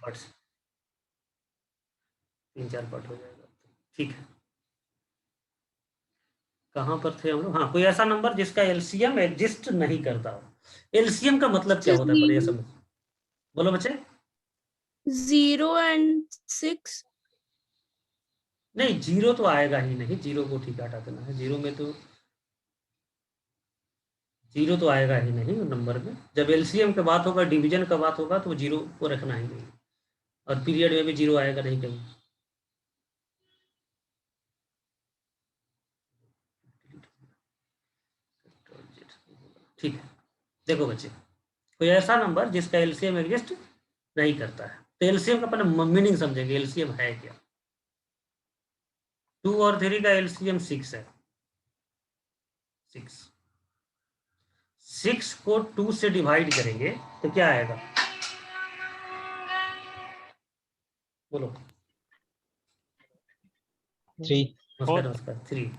Part, 3-4 part हो जाएगा। ठीक है, कहाँ पर थे हम लोग? हाँ, कोई ऐसा नंबर जिसका एलसीएम एग्जिस्ट नहीं करता हो। एलसीएम का मतलब क्या होता है, पर ये समझ, बोलो बच्चे। 0 and 6। नहीं, जीरो तो आएगा ही नहीं, जीरो को ठीक हटा देना है, जीरो में तो जीरो तो आएगा ही नहीं नंबर में। जब एलसीएम की बात होगा, डिवीजन का बात होगा, तो जीरो को रखना ही नहीं, और पीरियड में भी जीरो आएगा नहीं कहीं। ठीक है, देखो बच्चे, कोई ऐसा नंबर जिसका एलसीएम एग्जिस्ट नहीं करता है, तो एलसीएम का अपना मीनिंग समझेंगे, एलसीएम है क्या। 2 और 3 का एलसीएम 6 है, 6। 6 को 2 से डिवाइड करेंगे तो क्या आएगा, बोलो। 3। नमस्कार नमस्कार, 3।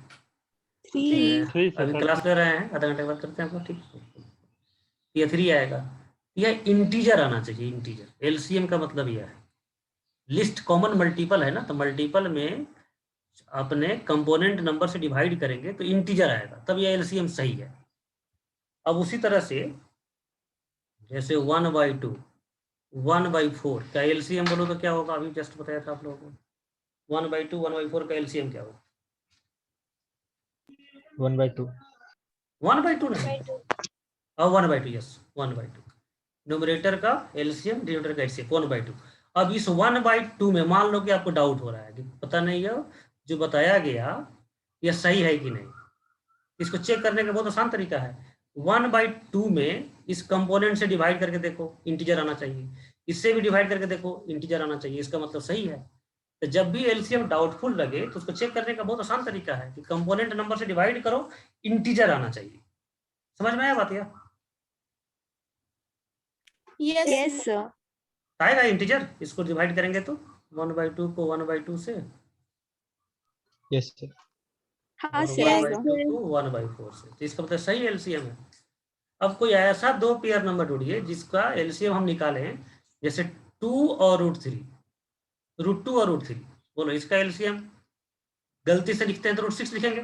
3। अभी क्लास ले रहे हैं, आधा घंटे बाद करते हैं आपको, ठीक। ये 3 आएगा। यह इंटीजर आना चाहिए, इंटीजर। एलसीएम का मतलब यह है, लिस्ट कॉमन मल्टीपल है ना, तो मल्टीपल में अपने कंपोनेंट नंबर से डिवाइड करेंगे तो इंटीजर आएगा, तब यह एलसीएम सही है। अब उसी तरह से जैसे 1/2, 1/4 का एलसीएम बोलो तो क्या होगा, अभी जस्ट बताया था आप लोगों को। 1/2, 1/4 का एलसीएम क्या होगा? 1/2। 1/2 नहीं, और 1/2, यस 1/2 न्यूमरेटर का एलसीएम, डिनोमिनेटर का एलसीएम 1/2। अब इस 1/2 में मान लो कि आपको डाउट हो रहा है कि पता नहीं है जो बताया गया यह सही है कि नहीं, इसको चेक करने का बहुत आसान तरीका है। 1/2 में इस कंपोनेंट से डिवाइड करके देखो, इंटीजर आना चाहिए। इससे भी डिवाइड करके देखो, इंटीजर आना चाहिए, इसका मतलब सही है। तो जब भी एलसीएम डाउटफुल लगे तो उसको चेक करने का बहुत आसान तरीका है कि कंपोनेंट नंबर से डिवाइड करो, इंटीजर आना चाहिए। समझ में आया बात? या यस सर। आएगा इंटीजर, इसको डिवाइड करेंगे तो 1/2 को 1/2 से, यस सर। हाँ और सर आएगा। 1/2 को 1/4 से, तो इसका मतलब सही एलसीएम है। अब कोई ऐसा दो पेयर नंबर ढूंढिए जिसका एलसीएम हम निकालें, जैसे 2 और √3, √2 और √3, बोलो इसका एलसीएम। गलती से लिखते हैं तो √6 लिखेंगे,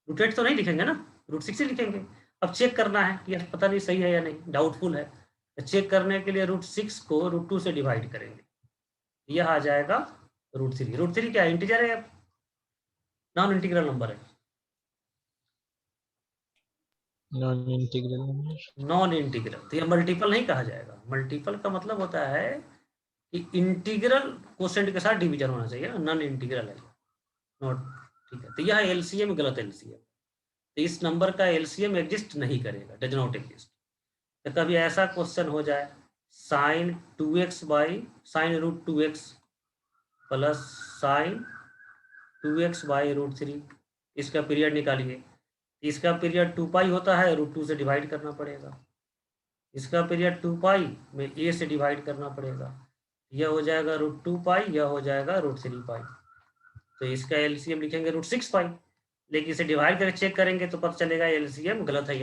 √8 तो नहीं लिखेंगे ना, √6 ही लिखेंगे। अब चेक करना है कि यह पता नहीं सही है या नहीं, डाउटफुल है, तो चेक करने के लिए √6 को √2 से डिवाइड करेंगे, यह आ जाएगा √3। √3 क्या है, इंटीजर है, नॉन इंटीग्रल नंबर है। Non integral number. Non integral, तो यह मल्टीपल नहीं कहा जाएगा। मल्टीपल का मतलब होता है कि इंटीग्रल क्वोशेंट के साथ डिवीजन होना चाहिए, नॉन इंटीग्रल है नॉट। ठीक है, तो यह एलसीएम गलत एलसीएम, तो इस नंबर का एलसीएम एग्जिस्ट नहीं करेगा, डज नॉट एग्जिस्ट। तो कभी ऐसा क्वेश्चन हो जाए, sin2x प्लस sin2x/√3, इसका पीरियड निकालिए। इसका पीरियड 2 पाई होता है, √2 से डिवाइड करना पड़ेगा। इसका पीरियड 2 पाई में a से डिवाइड करना पड़ेगा, यह हो जाएगा √2 पाई, यह हो जाएगा √3 पाई। तो इसका एलसीएम लिखेंगे √6 पाई, लेकिन इसे डिवाइड करके चेक करेंगे तो पता चलेगा एलसीएम गलत है,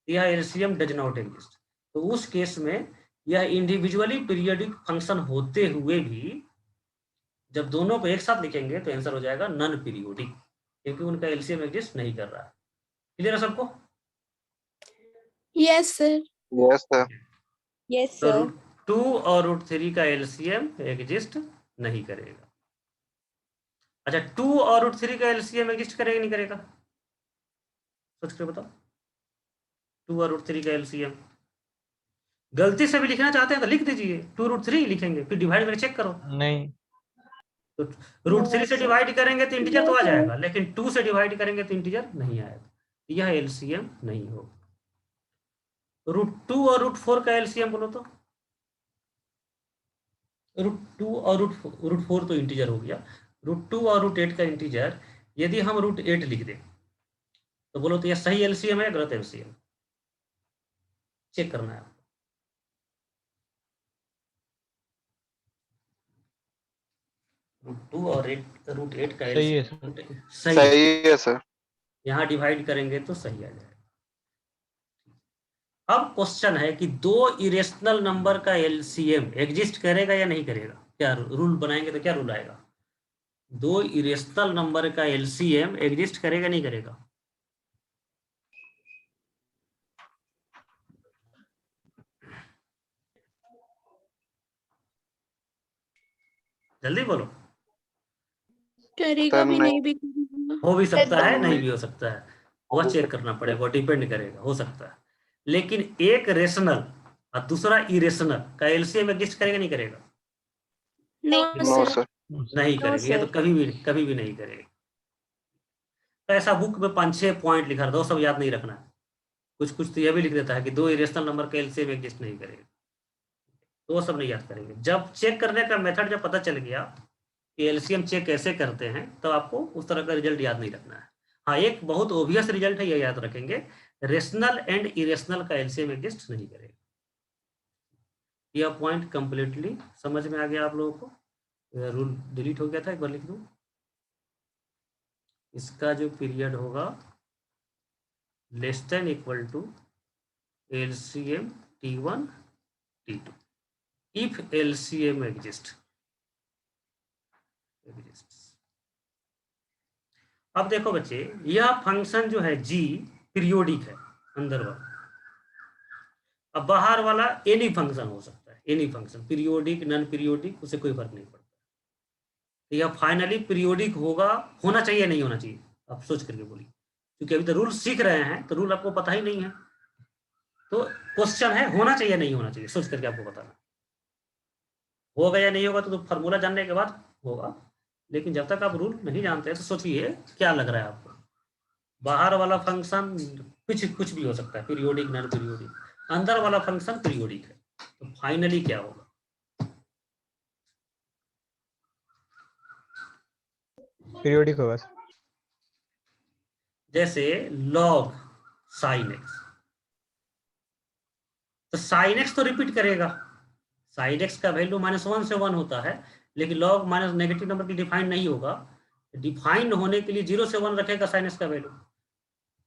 यह एलसीएम डज नॉट एग्जिस्ट। तो उस केस में यह इंडिविजुअली पीरियडिक फंक्शन होते हुए भी जब दोनों को एक साथ लिखेंगे तो आंसर हो जाएगा नॉन पीरियोडिक, क्योंकि उनका एलसीएम एग्जिस्ट नहीं कर रहा है। क्लियर है सबको? Yes sir. Yes sir. Yes तो सर। √2 और √3 का एलसीएम एग्जिस्ट नहीं करेगा। अच्छा, 2 और √3 का एलसीएम एग्जिस्ट करेगा नहीं करेगा, सोच कर बताओ। 2 और √3 का एलसीएम, गलती से भी लिखना चाहते हैं तो लिख दीजिए, 2√3 लिखेंगे, फिर डिवाइड करके चेक करो। नहीं। तो √3 से डिवाइड करेंगे तो इंटीजर तो आ जाएगा, लेकिन 2 से डिवाइड करेंगे तो इंटीजर नहीं आएगा, यह एलसीएम नहीं होगा। √2 और √4 का एलसीएम बोलो तो, √2 और √4 तो इंटीजर हो गया, √2 और √8 का इंटीजर यदि हम √8 लिख दें तो बोलो तो यह सही एलसीएम है, गलत एलसीएम? चेक करना है आपको। √2 और √8 का सही है एलसीएम सर। सही है, सही है सर। यहाँ डिवाइड करेंगे तो सही आ जाएगा। अब क्वेश्चन है कि दो इरेशनल नंबर का एलसीएम एग्जिस्ट करेगा या नहीं करेगा। क्या रूल बनाएंगे तो क्या रूल आएगा? दो इरेशनल नंबर का एलसीएम एग्जिस्ट करेगा नहीं करेगा? जल्दी बोलो। करेगा भी नहीं भी हो भी सकता है, नहीं करेगा। भी हो सकता है, वह चेक करना पड़ेगा, वो डिपेंड करेगा, हो सकता है। लेकिन एक रेशनल और दूसरा इरेशनल का एलसीएम एग्जिस्ट करेगा नहीं करेगा? No sir. नहीं नो करेगा, ये तो सर। कभी भी नहीं करेगा। तो ऐसा बुक में 5-6 पॉइंट लिखा रहता है, वो सब याद नहीं रखना है। कुछ कुछ तो यह भी लिख देता है कि दो इरेशनल नंबर का एलसीएम एग्जिस्ट नहीं करेगा, तो वो सब नहीं याद करेंगे। जब चेक करने का मेथड जब पता चल गया कि एलसीएम चेक कैसे करते हैं, तो आपको उस तरह का रिजल्ट याद नहीं रखना है। हाँ, एक बहुत ओबियस रिजल्ट है, ये याद रखेंगे, रेशनल एंड इरेशनल का एलसीएम एग्जिस्ट नहीं करेगा। यह पॉइंट कंप्लीटली समझ में आ गया आप लोगों को? रूल डिलीट हो गया था, एक बार लिख दूं। इसका जो पीरियड होगा less than equal to LCM T1 T2 if LCM exist. अब देखो बच्चे, यह फंक्शन जो है g पीरियोडिक है अंदर वाला। अब बाहर वाला एनी फंक्शन हो सकता है, any function, periodic non periodic, उसे कोई फर्क नहीं पड़ता। तो यह फाइनली पीरियोडिक होगा, होना चाहिए नहीं होना चाहिए? आप सोच करके बोलिए, क्योंकि अभी तो रूल सीख रहे हैं, तो रूल आपको पता ही नहीं है। तो क्वेश्चन है होना चाहिए नहीं होना चाहिए, सोच करके आपको बताना। होगा या नहीं होगा तो फार्मूला जानने के बाद होगा, लेकिन जब तक आप रूल नहीं जानते तो सोचिए क्या लग रहा है आपको। बाहर वाला फंक्शन कुछ भी हो सकता है, पीरियोडिक नॉन पीरियोडिक, अंदर वाला फंक्शन पीरियोडिक है, तो फाइनली क्या होगा? पीरियोडिक होगा। जैसे log sin x, तो sin x तो रिपीट करेगा। sin x का वैल्यू -1 से 1 होता है, लेकिन log माइनस नेगेटिव नंबर की डिफाइंड नहीं होगा। डिफाइंड होने के लिए 0 से 1 रखेगा sin x का वैल्यू।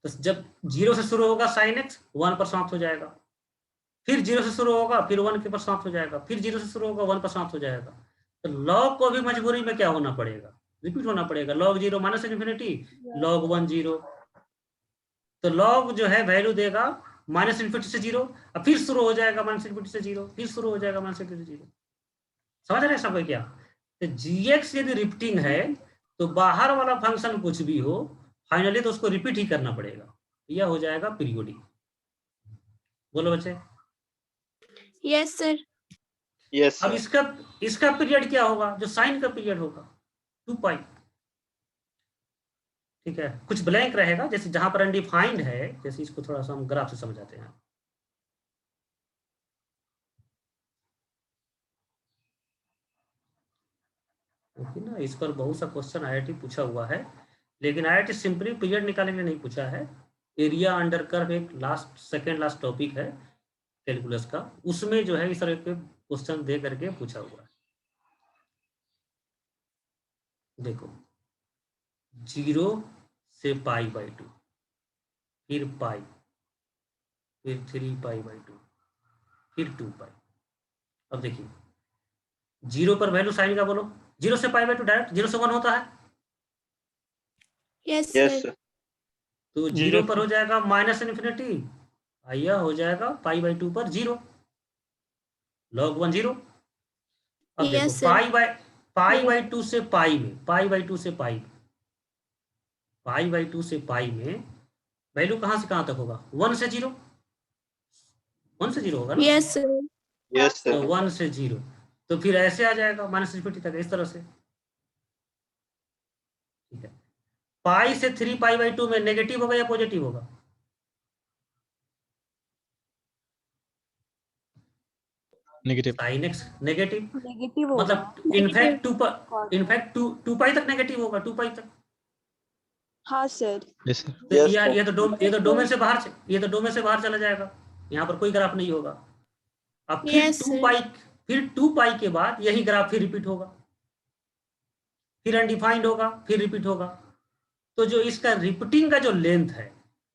तो जब 0 से शुरू होगा sin x 1 पर समाप्त हो जाएगा, फिर 0 से शुरू होगा, फिर 1 के पर समाप्त हो जाएगा, फिर 0 से शुरू होगा, 1 पर समाप्त हो जाएगा। तो log को भी मजबूरी में क्या होना पड़ेगा? रिपीट होना पड़ेगा। log 0 minus infinity, log 1 0। तो log जो है वैल्यू देगा माइनस इन्फिनिटी से 0, और फिर शुरू हो जाएगा माइनस इन्फिनिटी से 0, फिर शुरू हो जाएगा माइनस इन्फिनिटी से 0। समझ रहे हैं सबको क्या? तो gx यदि रिपीटिंग है, तो बाहर वाला फंक्शन कुछ भी हो, फाइनली तो उसको रिपीट ही करना पड़ेगा, यह हो जाएगा पीरियोडिक। बोलो बच्चे। Yes sir. यस अब सर। इसका पीरियड क्या होगा? जो साइन का पीरियड होगा 2 पाई। ठीक है, कुछ ब्लैंक रहेगा, जैसे जहां पर अनडिफाइंड है, जैसे इसको थोड़ा सा हम ग्राफ से समझाते हैं। ओके ना, इस पर बहुत सा क्वेश्चन आईआईटी पूछा हुआ है, लेकिन आईआईटी सिंपली पीरियड निकालने के लिए नहीं पूछा है। एरिया अंडर कर्व एक सेकेंड लास्ट टॉपिक है कैलकुलस का, उसमें जो है इस तरह के क्वेश्चन दे करके पूछा हुआ है। देखो, 0 से π/2, फिर पाई, फिर 3π/2, फिर 2 पाई। अब देखिए 0 पर वैल्यू साइन का बोलो, 0 से π/2 डायरेक्ट 0 से 1 होता है। Yes yes sir. सर। तो 0 पर हो जाएगा माइनस इन्फिनिटी, यह हो जाएगा π/2 पर 0, log 1 0। अब देखो यस सर। π/2 से पाई में, π/2 से पाई में, π/2 से पाई में वैल्यू कहां से कहां तक होगा? 1 से 0, 1 से 0 होगा ना। Yes sir. यस तो सर। 1 से 0, तो फिर ऐसे आ जाएगा माइनस इन्फिनिटी तक, इस तरह से। ठीक है, पाई से 3π/2 में नेगेटिव होगा या पॉजिटिव होगा? Negative. Sine x negative, negative होगा। मतलब इनफैक्ट टू पाई तक नेगेटिव होगा, 2 पाई तक। हाँ सर। Yes sir. तो यस ये तो डोमेन से बाहर, ये तो डोमेन से बाहर चला जाएगा, यहाँ पर कोई ग्राफ नहीं होगा। अब फिर यस 2 सर। पाई, फिर 2 पाई के बाद यही ग्राफ फिर रिपीट होगा, फिर अनडिफाइंड होगा, फिर रिपीट होगा। तो जो इसका रिपीटिंग का जो लेंथ है,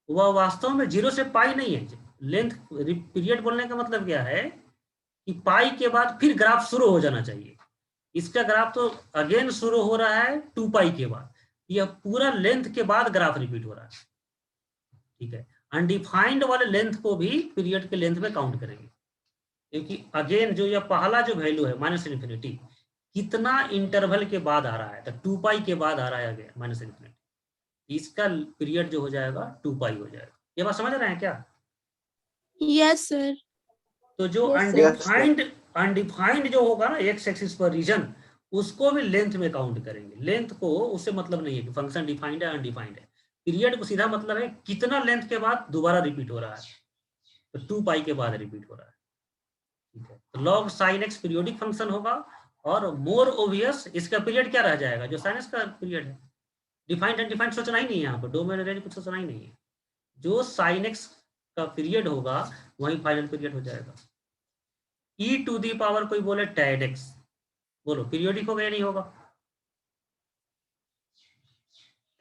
वह वास्तव में 0 से पाई नहीं है, लेंथ पीरियड बोलने का मतलब क्या है कि पाई के बाद फिर ग्राफ शुरू हो जाना चाहिए। इसका ग्राफ तो अगेन शुरू हो रहा है 2 पाई के बाद, यह पूरा लेंथ के बाद ग्राफ रिपीट हो रहा है, ठीक है। अनडिफाइंड वाले लेंथ को भी पीरियड के लेंथ में काउंट करेंगे, क्योंकि अगेन जो यह पहला जो वैल्यू है माइनस इन्फिनिटी कितना इंटरवल के बाद आ रहा है, तो 2 पाई के बाद आ रहा है अगेन माइनस इन्फिनिटी, इसका पीरियड जो हो जाएगा 2 पाई हो जाएगा। ये बात समझ रहे हैं क्या? Yes sir. तो जो Yes, sir. अनडिफाइंड जो होगा ना एक्स एक्सिस पर रीजन, उसको भी लेंथ में काउंट करेंगे। लेंथ को उससे मतलब नहीं है कि फंक्शन डिफाइंड है अनडिफाइंड है, पीरियड को सीधा मतलब है कितना लेंथ के बाद दोबारा रिपीट हो रहा है, तो 2 पाई के बाद रिपीट हो रहा है, ठीक है। तो log sin x periodic function होगा, और मोर ओबियस इसका पीरियड क्या रह जाएगा, जो sin x का पीरियड है। डिफाइंड अनडिफाइंड सोचना ही नहीं है यहाँ पर, डोमेन रेंज कुछ सोचना ही नहीं है, जो sin x का पीरियड होगा वही फाइनल पीरियड हो जाएगा। e टू दी पावर कोई बोले tan x, बोलो पीरियोडिक होगा या नहीं होगा?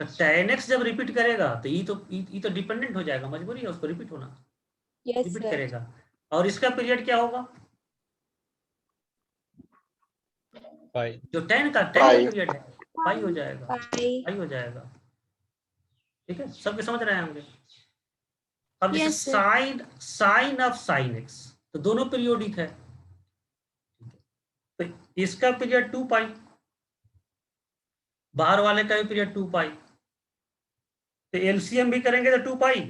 तो tan x जब रिपीट करेगा तो ई तो डिपेंडेंट हो जाएगा, मजबूरी है उसको रिपीट होना, Yes, रिपीट sir. करेगा। और इसका पीरियड क्या होगा, पाई जो tan का पाई। पीरियड है पाई हो जाएगा, Bye. पाई हो जाएगा, ठीक है। सबके समझ रहे हैं होंगे। अब जैसे Yes, sir. Sine of sine x, तो दोनों पीरियोडिक है, तो इसका पीरियड 2 पाई, बाहर वाले का भी पीरियड 2 पाई, तो एलसीएम भी करेंगे तो 2 पाई,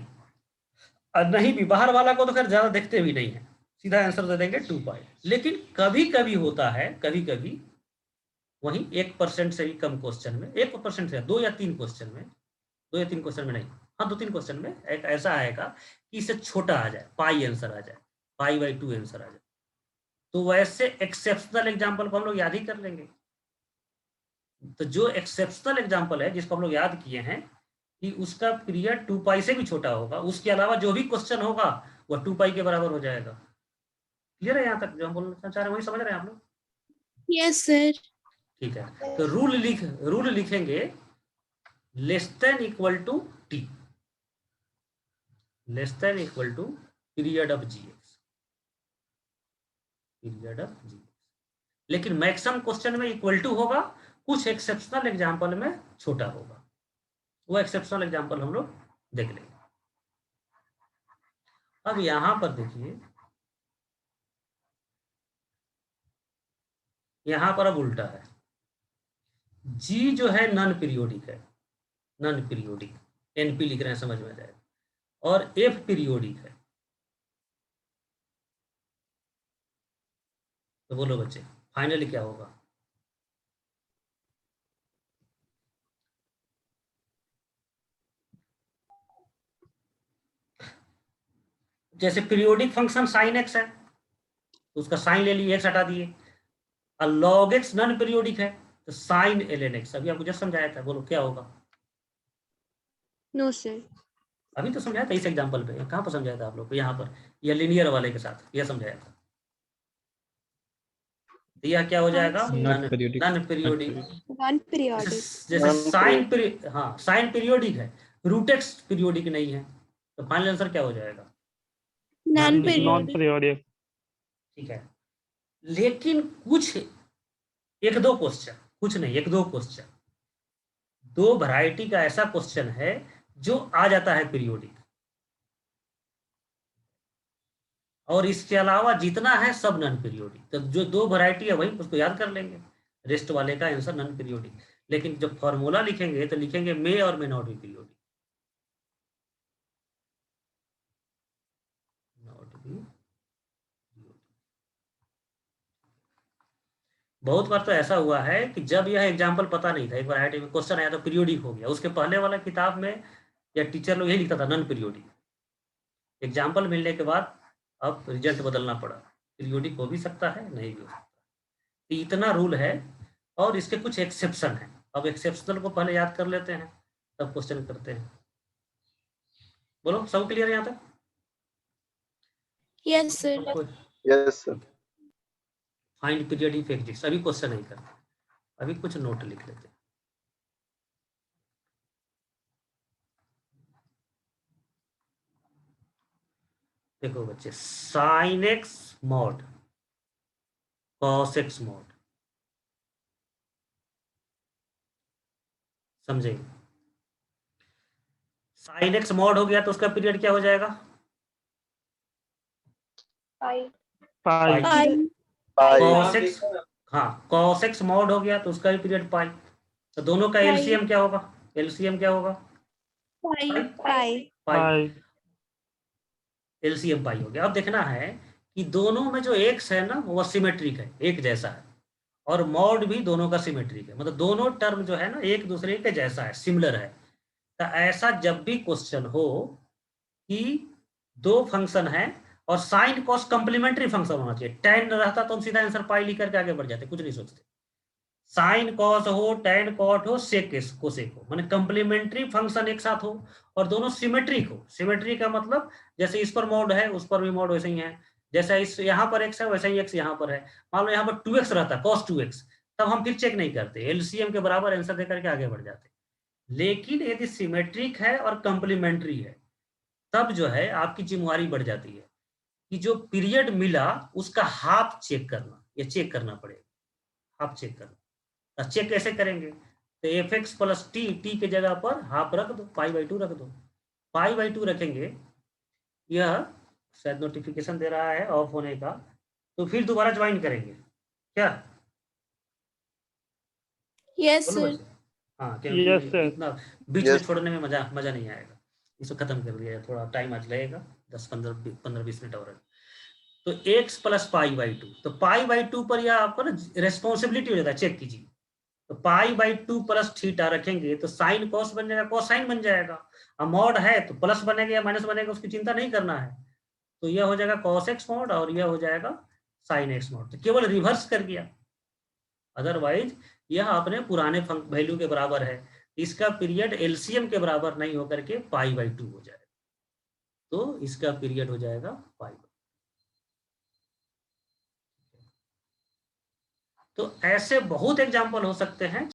और नहीं भी बाहर वाला को तो खैर ज्यादा देखते भी नहीं है, सीधा आंसर दे देंगे 2 पाई। लेकिन कभी कभी होता है, कभी कभी वही 1% से भी कम क्वेश्चन में, 1% से 2 या 3 क्वेश्चन में, 2 या 3 क्वेश्चन में नहीं, हाँ 2-3 क्वेश्चन में एक ऐसा आएगा कि इससे छोटा आ जाए, पाई आंसर आ जाए, पाई/2 आंसर आ जाए, तो वैसे एक्सेप्शनल एग्जाम्पल को हम लोग याद ही कर लेंगे। तो जो एक्सेप्शनल एग्जाम्पल है जिसको हम लोग याद किए हैं कि उसका पीरियड 2 पाई से भी छोटा होगा, उसके अलावा जो भी क्वेश्चन होगा वह 2 पाई के बराबर हो जाएगा। क्लियर है यहाँ तक जो हम बोलना चाह रहे हैं, वही समझ रहे हैं आप लोग? Yes, sir. ठीक है, तो रूल लिखेंगे less than equal to t, less than equal to period of g x, period of g x. लेकिन मैक्सिमम क्वेश्चन में इक्वल टू होगा, कुछ एक्सेप्शनल एग्जाम्पल में छोटा होगा, वो एक्सेप्शनल एग्जाम्पल हम लोग देख लेंगे। अब यहां पर देखिए, यहां पर अब उल्टा है, जी जो है नॉन पीरियोडिक है, नॉन पीरियोडिक, एनपी लिख रहे हैं समझ में आ जाएगा, और एफ पीरियोडिक है। तो बोलो बच्चे फाइनली क्या होगा? जैसे पीरियोडिक फंक्शन साइन एक्स है, तो उसका साइन ले लिए, एक्स हटा दिए, और लॉग एक्स नॉन पीरियोडिक है, तो साइन एल एक्स, अभी आपको जस्ट समझाया था, बोलो क्या होगा? No, sir. अभी तो समझाया था इस एग्जाम्पल पे, कहाँ पर समझाया था आप लोग को? यहाँ पर यह लीनियर वाले के साथ यह समझाया था। तो यह क्या हो जाएगा? Not periodic, non periodic. Non-periodic. जैसे साइन पीरियोडिक है, रूट एक्स पीरियोडिक नहीं है, तो फाइनल आंसर क्या हो जाएगा? Non-periodic. periodic. ठीक है। लेकिन कुछ एक दो क्वेश्चन, कुछ नहीं एक दो क्वेश्चन, दो वैरायटी का ऐसा क्वेश्चन है जो आ जाता है पीरियोडिक, और इसके अलावा जितना है सब नॉन पीरियोडिक। तो जो दो वैरायटी है वही उसको याद कर लेंगे, रेस्ट वाले का आंसर नॉन पीरियोडिक। लेकिन जब फॉर्मूला लिखेंगे तो लिखेंगे मे और may not be periodic, not be. बहुत बार तो ऐसा हुआ है कि जब यह एग्जाम्पल पता नहीं था, एक वैरायटी में क्वेश्चन आया तो पीरियोडिक हो गया, उसके पहले वाला किताब में या टीचर लोग यही लिखता था नॉन पीरियोडिक, एग्जाम्पल मिलने के बाद अब रिजल्ट बदलना पड़ा, पीरियोडिक हो भी सकता है नहीं भी हो सकता। तो इतना रूल है, और इसके कुछ एक्सेप्शन है। अब एक्सेप्शनल को पहले याद कर लेते हैं तब क्वेश्चन करते हैं। बोलो सब क्लियर है यहाँ तक? Yes, sir. Yes, sir. Find period if exist, अभी क्वेश्चन नहीं करते, अभी कुछ नोट लिख लेते हैं। देखो बच्चे, sine x mod cos x mod, समझे? साइन एक्स मॉड हो गया तो उसका पीरियड क्या हो जाएगा? पाई पाई। पाई कॉस एक्स, हाँ कॉस एक्स मॉड हो गया तो उसका भी पीरियड पाई। तो दोनों का पाई। एलसीएम क्या होगा? एलसीएम क्या होगा? पाई। एलसीएम पाई हो गया। अब देखना है कि दोनों में जो एक्स है ना वो सिमेट्रिक है, एक जैसा है, और मॉड भी दोनों का सिमेट्रिक है, मतलब दोनों टर्म जो है ना एक दूसरे के जैसा है, सिमिलर है। तो ऐसा जब भी क्वेश्चन हो कि दो फंक्शन है और साइन कॉस कंप्लीमेंट्री फंक्शन होना चाहिए, tan रहता तो हम सीधा आंसर पाई लिख करके आगे बढ़ जाते, कुछ नहीं सोचते। साइन कॉस हो, tan कॉट हो, सेक कोसेक हो, माने कंप्लीमेंट्री फंक्शन एक साथ हो और दोनों सिमेट्रिक हो। सिमेट्री का मतलब जैसे इस पर मॉड है उस पर भी मॉड वैसे ही है, जैसा इस यहाँ पर एक्स है वैसा ही एक्स यहाँ पर है। मान लो यहाँ पर 2x रहता cos 2x, तब हम फिर चेक नहीं करते, एलसीएम के बराबर आंसर देकर के आगे बढ़ जाते। लेकिन यदि सिमेट्रिक है और कंप्लीमेंट्री है तब जो है आपकी जिम्मेवारी बढ़ जाती है कि जो पीरियड मिला उसका हाफ चेक करना, ये चेक करना पड़ेगा, हाफ चेक करना। चेक कैसे करेंगे? तो F x plus T, T के जगह पर हाफ रख दो, पाई/2 रख दो। पाई/2 रखेंगे, यह शायद नोटिफिकेशन दे रहा है ऑफ होने का, तो फिर दोबारा ज्वाइन करेंगे क्या? यस बोलो सर। बच्चे। हाँ Yes, क्योंकि sir. इतना बीच में Yes. छोड़ने में मजा नहीं आएगा, इसको खत्म कर दिया, थोड़ा टाइम आज लगेगा, 10-15-20 मिनट और। तो x प्लस पाई/2, तो पाई/2 पर यह आपको ना रेस्पॉन्सिबिलिटी हो जाता है, चेक कीजिए। तो पाई/2 प्लस थीटा रखेंगे तो साइन कॉस बन जाएगा, कॉस साइन बन जाएगा। अब मॉड है तो प्लस बनेगा या माइनस बनेगा उसकी चिंता नहीं करना है। तो यह हो जाएगा कॉस एक्स मॉड और यह हो जाएगा साइन एक्स मॉड, तो केवल रिवर्स कर दिया। अदरवाइज यह अपने पुराने वैल्यू के बराबर है, इसका पीरियड एलसीएम के बराबर नहीं होकर के पाई/2 हो जाएगा, तो इसका पीरियड हो जाएगा पाई। तो ऐसे बहुत एग्जाम्पल हो सकते हैं